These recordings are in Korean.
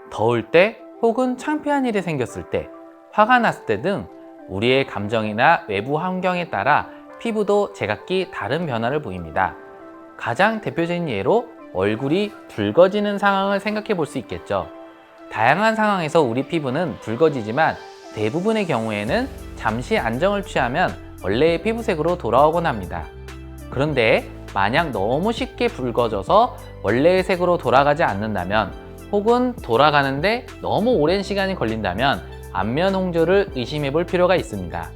더울 때 혹은 창피한 일이 생겼을 때, 화가 났을 때 등 우리의 감정이나 외부 환경에 따라 피부도 제각기 다른 변화를 보입니다. 가장 대표적인 예로 얼굴이 붉어지는 상황을 생각해 볼 수 있겠죠. 다양한 상황에서 우리 피부는 붉어지지만 대부분의 경우에는 잠시 안정을 취하면 원래의 피부색으로 돌아오곤 합니다. 그런데 만약 너무 쉽게 붉어져서 원래의 색으로 돌아가지 않는다면, 혹은 돌아가는데 너무 오랜 시간이 걸린다면 안면 홍조를 의심해 볼 필요가 있습니다.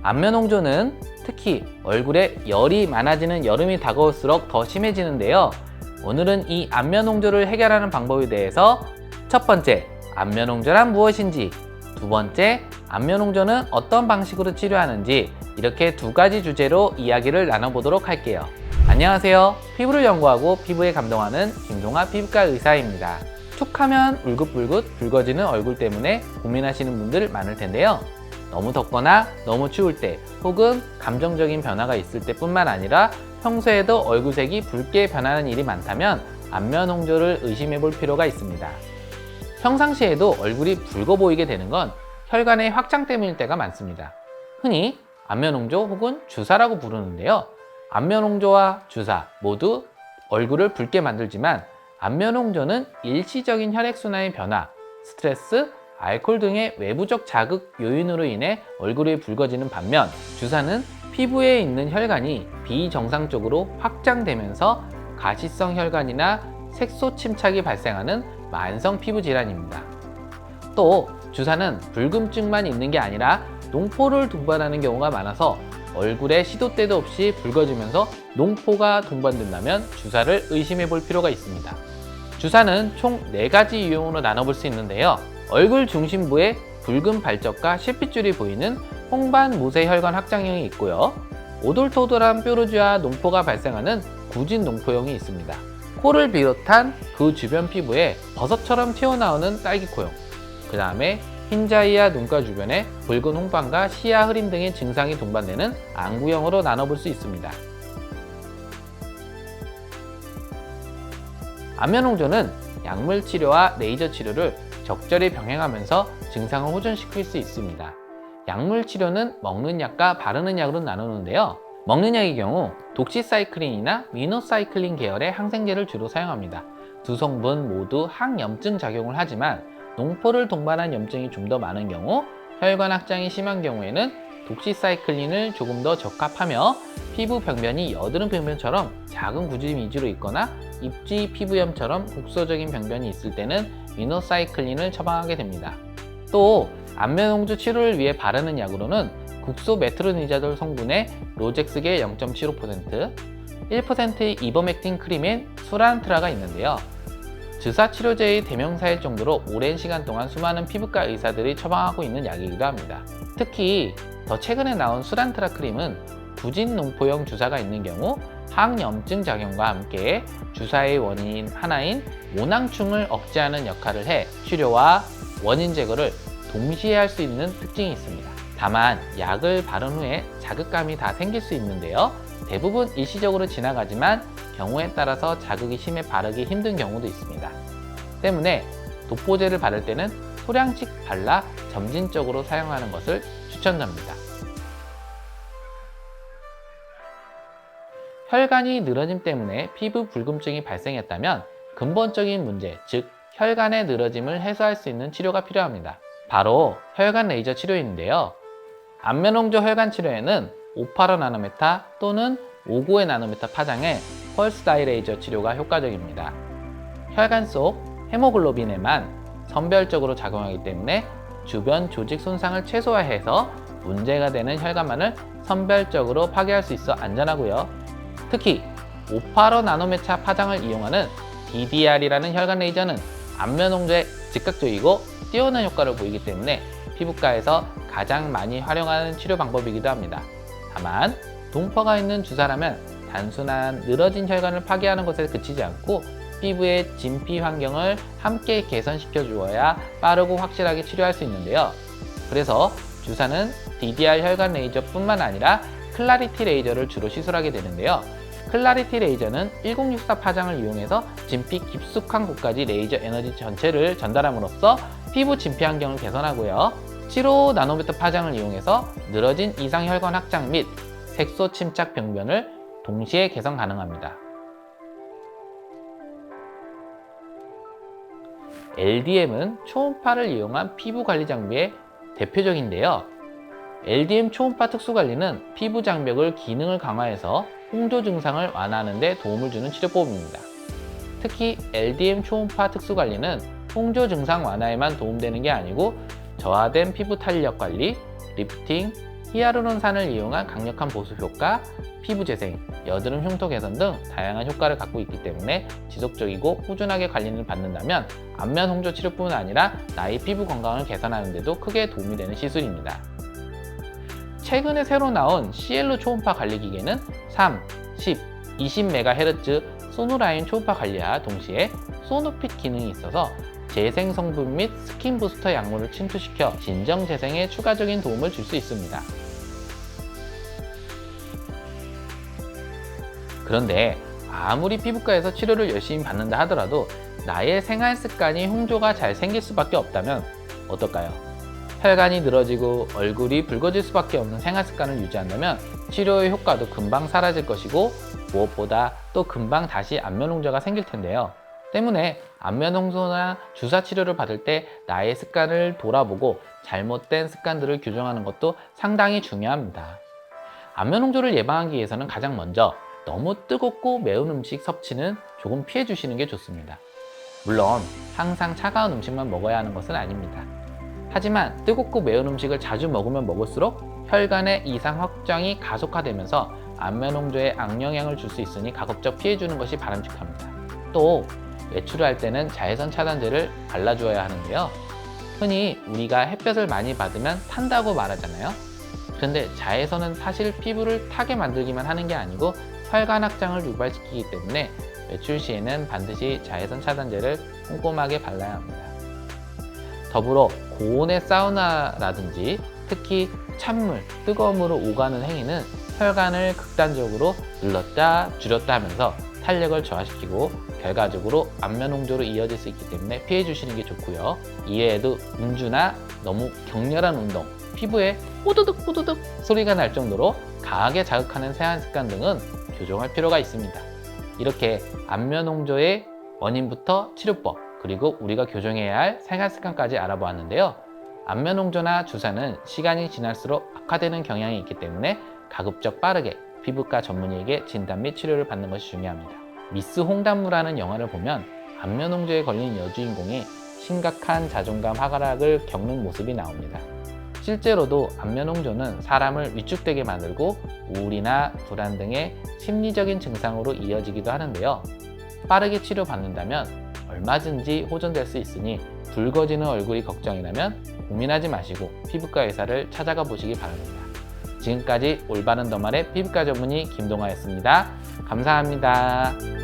안면 홍조는 특히 얼굴에 열이 많아지는 여름이 다가올수록 더 심해지는데요. 오늘은 이 안면 홍조를 해결하는 방법에 대해서 첫 번째, 안면 홍조란 무엇인지, 두 번째, 안면 홍조는 어떤 방식으로 치료하는지, 이렇게 두 가지 주제로 이야기를 나눠보도록 할게요. 안녕하세요. 피부를 연구하고 피부에 감동하는 김동아 피부과 의사입니다. 툭하면 울긋불긋 붉어지는 얼굴 때문에 고민하시는 분들 많을 텐데요. 너무 덥거나 너무 추울 때, 혹은 감정적인 변화가 있을 때뿐만 아니라 평소에도 얼굴색이 붉게 변하는 일이 많다면 안면 홍조를 의심해 볼 필요가 있습니다. 평상시에도 얼굴이 붉어 보이게 되는 건 혈관의 확장 때문일 때가 많습니다. 흔히 안면 홍조 혹은 주사라고 부르는데요. 안면 홍조와 주사 모두 얼굴을 붉게 만들지만 안면 홍조는 일시적인 혈액순환의 변화, 스트레스, 알코올 등의 외부적 자극 요인으로 인해 얼굴이 붉어지는 반면, 주사는 피부에 있는 혈관이 비정상적으로 확장되면서 가시성 혈관이나 색소 침착이 발생하는 만성 피부 질환입니다. 또 주사는 붉음증만 있는 게 아니라 농포를 동반하는 경우가 많아서 얼굴에 시도 때도 없이 붉어지면서 농포가 동반된다면 주사를 의심해 볼 필요가 있습니다. 주사는 총 4가지 유형으로 나눠볼 수 있는데요. 얼굴 중심부에 붉은 발적과 실핏줄이 보이는 홍반 모세 혈관 확장형이 있고요. 오돌토돌한 뾰루지와 농포가 발생하는 구진 농포형이 있습니다. 코를 비롯한 그 주변 피부에 버섯처럼 튀어나오는 딸기코형, 그 다음에 흰자위와 눈가 주변에 붉은 홍반과 시야 흐림 등의 증상이 동반되는 안구형으로 나눠볼 수 있습니다. 안면 홍조는 약물 치료와 레이저 치료를 적절히 병행하면서 증상을 호전시킬 수 있습니다. 약물 치료는 먹는 약과 바르는 약으로 나누는데요. 먹는 약의 경우 독시사이클린이나 미노사이클린 계열의 항생제를 주로 사용합니다. 두 성분 모두 항염증 작용을 하지만 농포를 동반한 염증이 좀 더 많은 경우, 혈관 확장이 심한 경우에는 독시사이클린을 조금 더 적합하며, 피부 병변이 여드름 병변처럼 작은 구집 위주로 있거나 입지 피부염처럼 국소적인 병변이 있을 때는 미노사이클린을 처방하게 됩니다. 또 안면 홍조 치료를 위해 바르는 약으로는 국소 메트로니자돌 성분의 로젝스계 0.75%, 1%의 이버맥틴 크림인 수란트라가 있는데요. 주사 치료제의 대명사일 정도로 오랜 시간 동안 수많은 피부과 의사들이 처방하고 있는 약이기도 합니다. 특히 더 최근에 나온 수란트라 크림은 구진 농포형 주사가 있는 경우 항염증 작용과 함께 주사의 원인 하나인 모낭충을 억제하는 역할을 해 치료와 원인 제거를 동시에 할 수 있는 특징이 있습니다. 다만 약을 바른 후에 자극감이 다 생길 수 있는데요. 대부분 일시적으로 지나가지만 경우에 따라서 자극이 심해 바르기 힘든 경우도 있습니다. 때문에 도포제를 바를 때는 소량씩 발라 점진적으로 사용하는 것을 추천드립니다. 혈관이 늘어짐 때문에 피부 붉음증이 발생했다면 근본적인 문제, 즉 혈관의 늘어짐을 해소할 수 있는 치료가 필요합니다. 바로 혈관 레이저 치료인데요. 안면 홍조 혈관 치료에는 585나노메타 또는 592나노메타 파장의 펄스 다이 레이저 치료가 효과적입니다. 혈관 속 헤모글로빈에만 선별적으로 작용하기 때문에 주변 조직 손상을 최소화해서 문제가 되는 혈관만을 선별적으로 파괴할 수 있어 안전하고요. 특히 585나노메타 파장을 이용하는 DDR이라는 혈관 레이저는 안면 홍조에 즉각적이고 뛰어난 효과를 보이기 때문에 피부과에서 가장 많이 활용하는 치료 방법이기도 합니다. 다만 동포가 있는 주사라면 단순한 늘어진 혈관을 파괴하는 것에 그치지 않고 피부의 진피 환경을 함께 개선시켜 주어야 빠르고 확실하게 치료할 수 있는데요. 그래서 주사는 DDR 혈관 레이저뿐만 아니라 클라리티 레이저를 주로 시술하게 되는데요. 클라리티 레이저는 1064 파장을 이용해서 진피 깊숙한 곳까지 레이저 에너지 전체를 전달함으로써 피부 진피 환경을 개선하고요. 7호 나노미터 파장을 이용해서 늘어진 이상 혈관 확장 및 색소 침착 병변을 동시에 개선 가능합니다. LDM은 초음파를 이용한 피부 관리 장비의 대표적인데요. LDM 초음파 특수관리는 피부 장벽을 기능을 강화해서 홍조 증상을 완화하는 데 도움을 주는 치료법입니다. 특히 LDM 초음파 특수관리는 홍조 증상 완화에만 도움되는 게 아니고 저하된 피부 탄력 관리, 리프팅, 히아루론산을 이용한 강력한 보습 효과, 피부 재생, 여드름 흉터 개선 등 다양한 효과를 갖고 있기 때문에 지속적이고 꾸준하게 관리를 받는다면 안면 홍조 치료뿐만 아니라 나의 피부 건강을 개선하는 데도 크게 도움이 되는 시술입니다. 최근에 새로 나온 시엘로 초음파 관리 기계는 3, 10, 20MHz 소노라인 초음파 관리와 동시에 소노핏 기능이 있어서 재생 성분 및 스킨 부스터 약물을 침투시켜 진정 재생에 추가적인 도움을 줄 수 있습니다. 그런데 아무리 피부과에서 치료를 열심히 받는다 하더라도 나의 생활 습관이 홍조가 잘 생길 수밖에 없다면 어떨까요? 혈관이 늘어지고 얼굴이 붉어질 수밖에 없는 생활 습관을 유지한다면 치료의 효과도 금방 사라질 것이고 무엇보다 또 금방 다시 안면 홍조가 생길 텐데요. 때문에 안면 홍조나 주사 치료를 받을 때 나의 습관을 돌아보고 잘못된 습관들을 교정하는 것도 상당히 중요합니다. 안면 홍조를 예방하기 위해서는 가장 먼저 너무 뜨겁고 매운 음식 섭취는 조금 피해 주시는 게 좋습니다. 물론 항상 차가운 음식만 먹어야 하는 것은 아닙니다. 하지만 뜨겁고 매운 음식을 자주 먹으면 먹을수록 혈관의 이상 확장이 가속화되면서 안면 홍조에 악영향을 줄 수 있으니 가급적 피해주는 것이 바람직합니다. 또 외출을 할 때는 자외선 차단제를 발라주어야 하는데요. 흔히 우리가 햇볕을 많이 받으면 탄다고 말하잖아요. 그런데 자외선은 사실 피부를 타게 만들기만 하는 게 아니고 혈관 확장을 유발시키기 때문에 외출 시에는 반드시 자외선 차단제를 꼼꼼하게 발라야 합니다. 더불어 고온의 사우나라든지 특히 찬물, 뜨거운 물을 오가는 행위는 혈관을 극단적으로 눌렀다 줄였다 하면서 탄력을 저하시키고 결과적으로 안면 홍조로 이어질 수 있기 때문에 피해 주시는 게 좋고요. 이외에도 음주나 너무 격렬한 운동, 피부에 호두득 호두득 소리가 날 정도로 강하게 자극하는 생활 습관 등은 교정할 필요가 있습니다. 이렇게 안면 홍조의 원인부터 치료법, 그리고 우리가 교정해야 할 생활 습관까지 알아보았는데요. 안면 홍조나 주사는 시간이 지날수록 악화되는 경향이 있기 때문에 가급적 빠르게 피부과 전문의에게 진단 및 치료를 받는 것이 중요합니다. 미스 홍단무라는 영화를 보면 안면 홍조에 걸린 여주인공이 심각한 자존감 하락을 겪는 모습이 나옵니다. 실제로도 안면 홍조는 사람을 위축되게 만들고 우울이나 불안 등의 심리적인 증상으로 이어지기도 하는데요. 빠르게 치료받는다면 얼마든지 호전될 수 있으니 붉어지는 얼굴이 걱정이라면 고민하지 마시고 피부과 의사를 찾아가 보시기 바랍니다. 지금까지 올바른 더말의 피부과 전문의 김동아였습니다. 감사합니다.